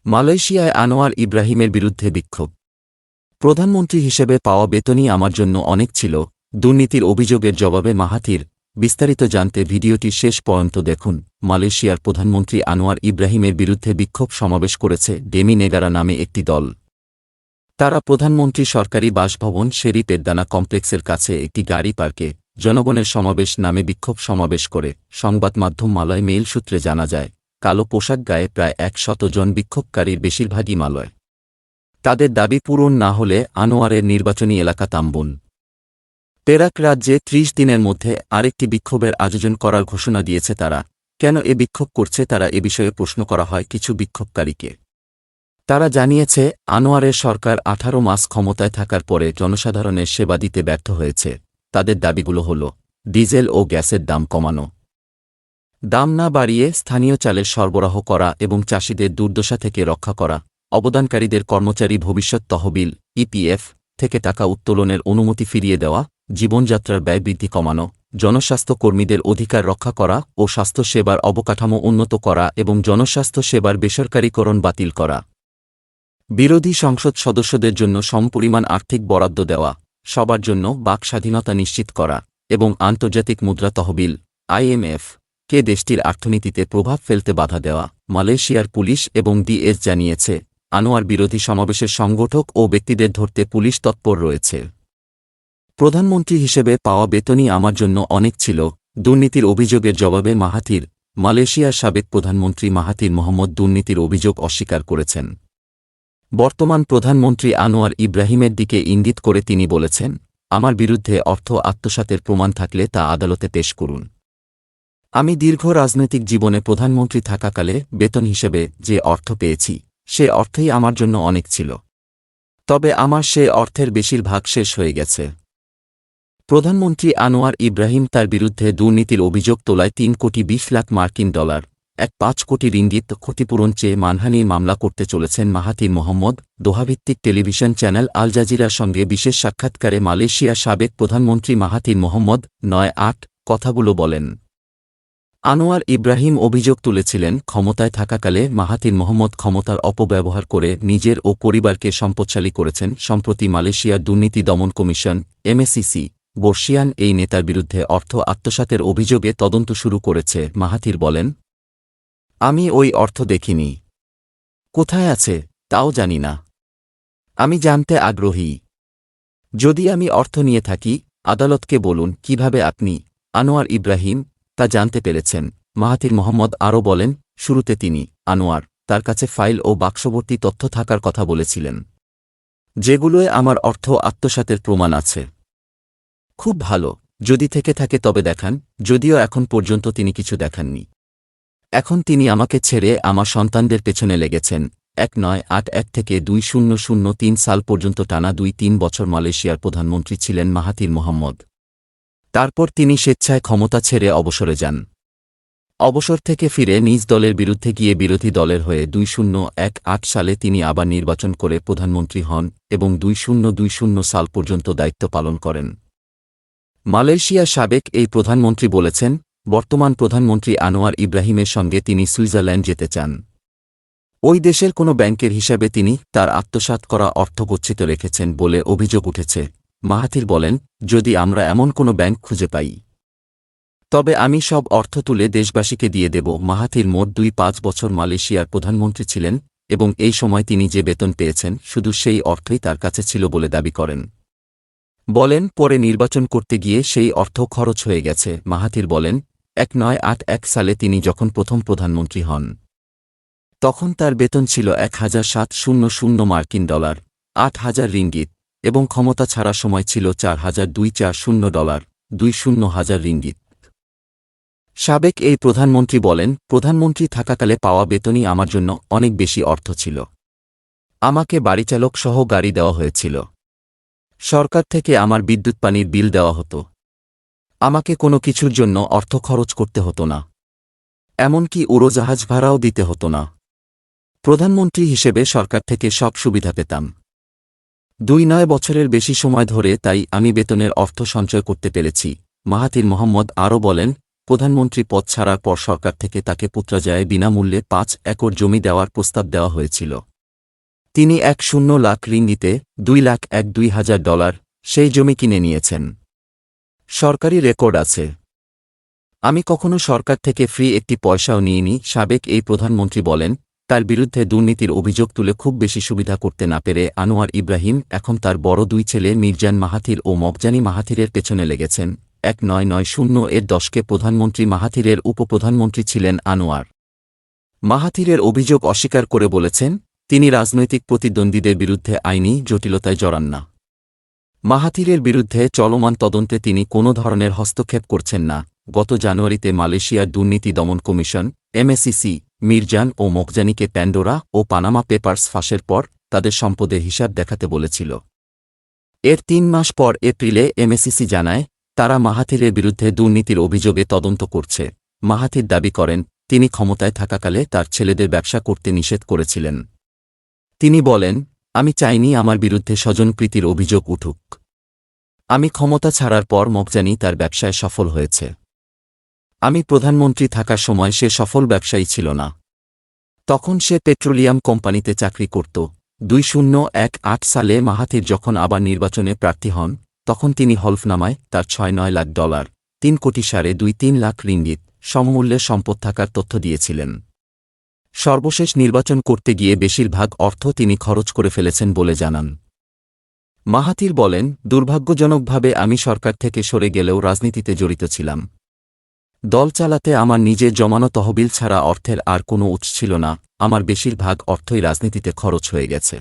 মালয়েশিয়ায় আনোয়ার ইব্রাহিমের বিরুদ্ধে বিক্ষোভ। প্রধানমন্ত্রী হিসেবে পাওয়া বেতনই আমার জন্য অনেক ছিল, দুর্নীতির অভিযোগের জবাবে মাহাথির। বিস্তারিত জানতে ভিডিওটি শেষ পর্যন্ত দেখুন। মালয়েশিয়ার প্রধানমন্ত্রী আনোয়ার ইব্রাহিমের বিরুদ্ধে বিক্ষোভ সমাবেশ করেছে ডেমি নেগারা নামে একটি দল। তারা প্রধানমন্ত্রী সরকারি বাসভবন শেরি পেদ্দানা কমপ্লেক্সের কাছে একটি গাড়ি পার্কে জনগণের সমাবেশ নামে বিক্ষোভ সমাবেশ করে। সংবাদমাধ্যম মালয় মেইল সূত্রে জানা যায়, কালো পোশাক গায়ে প্রায় ১০০ জন বিক্ষোভকারীর বেশিরভাগই মালয়। তাদের দাবি পূরণ না হলে আনোয়ারের নির্বাচনী এলাকা তাম্বুন পেরাক রাজ্যে ৩০ দিনের মধ্যে আরেকটি বিক্ষোভের আয়োজন করার ঘোষণা দিয়েছে তারা। কেন এ বিক্ষোভ করছে তারা এ বিষয়ে প্রশ্ন করা হয় কিছু বিক্ষোভকারীকে। তারা জানিয়েছে, আনোয়ারের সরকার ১৮ মাস ক্ষমতায় থাকার পরে জনসাধারণের সেবা দিতে ব্যর্থ হয়েছে। তাদের দাবিগুলো হল ডিজেল ও গ্যাসের দাম কমানো, দাম না বাড়িয়ে স্থানীয় চালের সরবরাহ করা এবং চাষিদের দুর্দশা থেকে রক্ষা করা, অবদানকারীদের কর্মচারী ভবিষ্যৎ তহবিল ইপিএফ থেকে টাকা উত্তোলনের অনুমতি ফিরিয়ে দেওয়া, জীবনযাত্রার ব্যয় বৃদ্ধি কমানো, জনস্বাস্থ্য কর্মীদের অধিকার রক্ষা করা ও স্বাস্থ্যসেবার অবকাঠামো উন্নত করা এবং জনস্বাস্থ্য সেবার বেসরকারীকরণ বাতিল করা। বিরোধী সংসদ সদস্যদের জন্য সমপরিমাণ আর্থিক বরাদ্দ দেওয়া, সবার জন্য বাক স্বাধীনতা নিশ্চিত করা এবং আন্তর্জাতিক মুদ্রা তহবিল আইএমএফ কে দেশটির অর্থনীতিতে প্রভাব ফেলতে বাধা দেওয়া। মালয়েশিয়ার পুলিশ এবং ডিএস জানিয়েছে, আনোয়ার বিরোধী সমাবেশের সংগঠক ও ব্যক্তিদের ধরতে পুলিশ তৎপর রয়েছে। প্রধানমন্ত্রী হিসেবে পাওয়া বেতনই আমার জন্য অনেক ছিল, দুর্নীতির অভিযোগের জবাবে মাহাথির। মালয়েশিয়ার সাবেক প্রধানমন্ত্রী মাহাথির মোহাম্মদ দুর্নীতির অভিযোগ অস্বীকার করেছেন। বর্তমান প্রধানমন্ত্রী আনোয়ার ইব্রাহিমের দিকে ইঙ্গিত করে তিনি বলেছেন, আমার বিরুদ্ধে অর্থ আত্মসাতের প্রমাণ থাকলে তা আদালতে পেশ করুন। আমি দীর্ঘ রাজনৈতিক জীবনে প্রধানমন্ত্রী থাকাকালে বেতন হিসেবে যে অর্থ পেয়েছি সে অর্থই আমার জন্য অনেক ছিল, তবে আমার সে অর্থের বেশিরভাগ শেষ হয়ে গেছে। প্রধানমন্ত্রী আনোয়ার ইব্রাহিম তার বিরুদ্ধে দুর্নীতির অভিযোগ তোলায় ৩ কোটি ২০ লাখ মার্কিন ডলার ৫ কোটি রিঙ্গিত ক্ষতিপূরণ চেয়ে মানহানির মামলা করতে চলেছেন মাহাথির মোহাম্মদ। দোহাভিত্তিক টেলিভিশন চ্যানেল আল জাজিরার সঙ্গে বিশেষ সাক্ষাৎকারে মালয়েশিয়ার সাবেক প্রধানমন্ত্রী মাহাথির মোহাম্মদ ৯-৮ কথাগুলো বলেন। আনোয়ার ইব্রাহিম অভিযোগ তুলেছিলেন, ক্ষমতায় থাকাকালে মাহাথির মোহাম্মদ ক্ষমতার অপব্যবহার করে নিজের ও পরিবারকে সম্পদশালী করেছেন। সম্প্রতি মালয়েশিয়ার দুর্নীতি দমন কমিশন এমএসিসি বর্ষিয়ান এই নেতার বিরুদ্ধে অর্থ আত্মসাতের অভিযোগে তদন্ত শুরু করেছে। মাহাথির বলেন, আমি ওই অর্থ দেখিনি, কোথায় আছে তাও জানি না, আমি জানতে আগ্রহী। যদি আমি অর্থ নিয়ে থাকি আদালতকে বলুন কিভাবে আপনি আনোয়ার ইব্রাহিম তা জানতে পেরেছেন। মাহাথির মোহাম্মদ আরও বলেন, শুরুতে তিনি আনোয়ার তার কাছে ফাইল ও বাক্সভর্তি তথ্য থাকার কথা বলেছিলেন, যেগুলোয় আমার অর্থ আত্মসাতের প্রমাণ আছে। খুব ভালো, যদি থেকে থাকে তবে দেখান, যদিও এখন পর্যন্ত তিনি কিছু দেখাননি। এখন তিনি আমাকে ছেড়ে আমার সন্তানদের পেছনে লেগেছেন। ১৯৮১ থেকে ২০০৩ সাল পর্যন্ত টানা ২-৩ বছর মালয়েশিয়ার প্রধানমন্ত্রী ছিলেন মাহাথির মোহাম্মদ। তারপর তিনি স্বেচ্ছায় ক্ষমতা ছেড়ে অবসরে যান। অবসর থেকে ফিরে নিজ দলের বিরুদ্ধে গিয়ে বিরোধী দলের হয়ে ২০১৮ সালে তিনি আবার নির্বাচন করে প্রধানমন্ত্রী হন এবং ২০২০ সাল পর্যন্ত দায়িত্ব পালন করেন। মালয়েশিয়ার সাবেক এই প্রধানমন্ত্রী বলেছেন, বর্তমান প্রধানমন্ত্রী আনোয়ার ইব্রাহিমের সঙ্গে তিনি সুইজারল্যান্ড যেতে চান। ওই দেশের কোনো ব্যাংকের হিসাবে তিনি তার আত্মসাৎ করা অর্থ গচ্ছিত রেখেছেন বলে অভিযোগ উঠেছে। মাহাথির বলেন, যদি আমরা এমন কোনো ব্যাংক খুঁজে পাই তবে আমি সব অর্থ তুলে দেশবাসীকে দিয়ে দেব। মাহাথির মোট ২-৫ বছর মালয়েশিয়ার প্রধানমন্ত্রী ছিলেন এবং এই সময় তিনি যে বেতন পেয়েছেন শুধু সেই অর্থই তার কাছে ছিল বলে দাবি করেন। বলেন, পরে নির্বাচন করতে গিয়ে সেই অর্থ খরচ হয়ে গেছে। মাহাথির বলেন, ১৯৮১ সালে তিনি যখন প্রথম প্রধানমন্ত্রী হন তখন তার বেতন ছিল ১৭০০ মার্কিন ডলার ৮,০০০ রিঙ্গিত এবং ক্ষমতা ছাড়ার সময় ছিল ৪,২৪০ ডলার ২০,০০০ রিঙ্গিত। সাবেক এই প্রধানমন্ত্রী বলেন, প্রধানমন্ত্রী থাকাকালে পাওয়া বেতনই আমার জন্য অনেক বেশি অর্থ ছিল। আমাকে বাড়িচালক সহ গাড়ি দেওয়া হয়েছিল। সরকার থেকে আমার বিদ্যুৎ পানির বিল দেওয়া হতো। আমাকে কোনো কিছুর জন্য অর্থ খরচ করতে হতো না, এমনকি উড়োজাহাজ ভাড়াও দিতে হতো না। প্রধানমন্ত্রী হিসেবে সরকার থেকে সব সুবিধা পেতাম। ২-৯ বছরের বেশি সময় ধরে তাই আমি বেতনের অর্থ সঞ্চয় করতে পেরেছি। মাহাথির মোহাম্মদ আরও বলেন, প্রধানমন্ত্রী পদ ছাড়ার পর সরকার থেকে তাকে পুত্রাজায়ে বিনামূল্যে ৫ একর জমি দেওয়ার প্রস্তাব দেওয়া হয়েছিল। তিনি ১,০০,০০,০০০ রিঙ্গিতে $2,01,২০০০ সেই জমি কিনে নিয়েছেন। সরকারি রেকর্ড আছে। আমি কখনো সরকার থেকে ফ্রি একটি পয়সাও নিইনি। সাবেক এই প্রধানমন্ত্রী বলেন, তার বিরুদ্ধে দুর্নীতির অভিযোগ তুলে খুব বেশি সুবিধা করতে না পেরে আনোয়ার ইব্রাহিম এখন তার বড় দুই ছেলে মিরজান মাহাথির ও মগজানি মাহাথিরের পেছনে লেগেছেন। ১৯৯০-এর দশকে প্রধানমন্ত্রী মাহাথিরের উপপ্রধানমন্ত্রী ছিলেন আনোয়ার। মাহাথিরের অভিযোগ অস্বীকার করে বলেছেন, তিনি রাজনৈতিক প্রতিদ্বন্দ্বীদের বিরুদ্ধে আইনি জটিলতায় জড়ান না। মাহাথিরের বিরুদ্ধে চলমান তদন্তে তিনি কোনো ধরনের হস্তক্ষেপ করছেন না। গত জানুয়ারিতে মালয়েশিয়ার দুর্নীতি দমন কমিশন এমএসিসি মিরজান ও মগজানিকে প্যান্ডোরা ও পানামা পেপারস ফাঁসের পর তাদের সম্পদের হিসাব দেখাতে বলেছিল। এর ৩ মাস পর এপ্রিলে এমএসিসি জানায়, তারা মাহাথিরের বিরুদ্ধে দুর্নীতির অভিযোগে তদন্ত করছে। মাহাথির দাবি করেন, তিনি ক্ষমতায় থাকাকালে তার ছেলেদের ব্যবসা করতে নিষেধ করেছিলেন। তিনি বলেন, আমি চাইনি আমার বিরুদ্ধে স্বজনপ্রীতির অভিযোগ উঠুক। আমি ক্ষমতা ছাড়ার পর মগজানি তার ব্যবসায় সফল হয়েছে। আমি প্রধানমন্ত্রী থাকার সময় সে সফল ব্যবসায়ী ছিল না। তখন সে পেট্রোলিয়াম কোম্পানিতে চাকরি করত। ২০১৮ সালে মাহাথির যখন আবার নির্বাচনে প্রার্থী হন, তখন তিনি হলফনামায় তার $৬-৯ লাখ, ৩,২,৩ লাখ রিঙ্গিত সমমূল্যের সম্পদ থাকার তথ্য দিয়েছিলেন। সর্বশেষ নির্বাচন করতে গিয়ে বেশিরভাগ অর্থ তিনি খরচ করে ফেলেছেন বলে জানান। মাহাথির বলেন, দুর্ভাগ্যজনকভাবে আমি সরকার থেকে সরে গেলেও রাজনীতিতে জড়িত ছিলাম। দল চালাতে আমার নিজের জমানো তহবিল ছাড়া অর্থের আর কোনো উৎস ছিল না। আমার বেশিরভাগ অর্থই রাজনীতিতে খরচ হয়ে গেছে।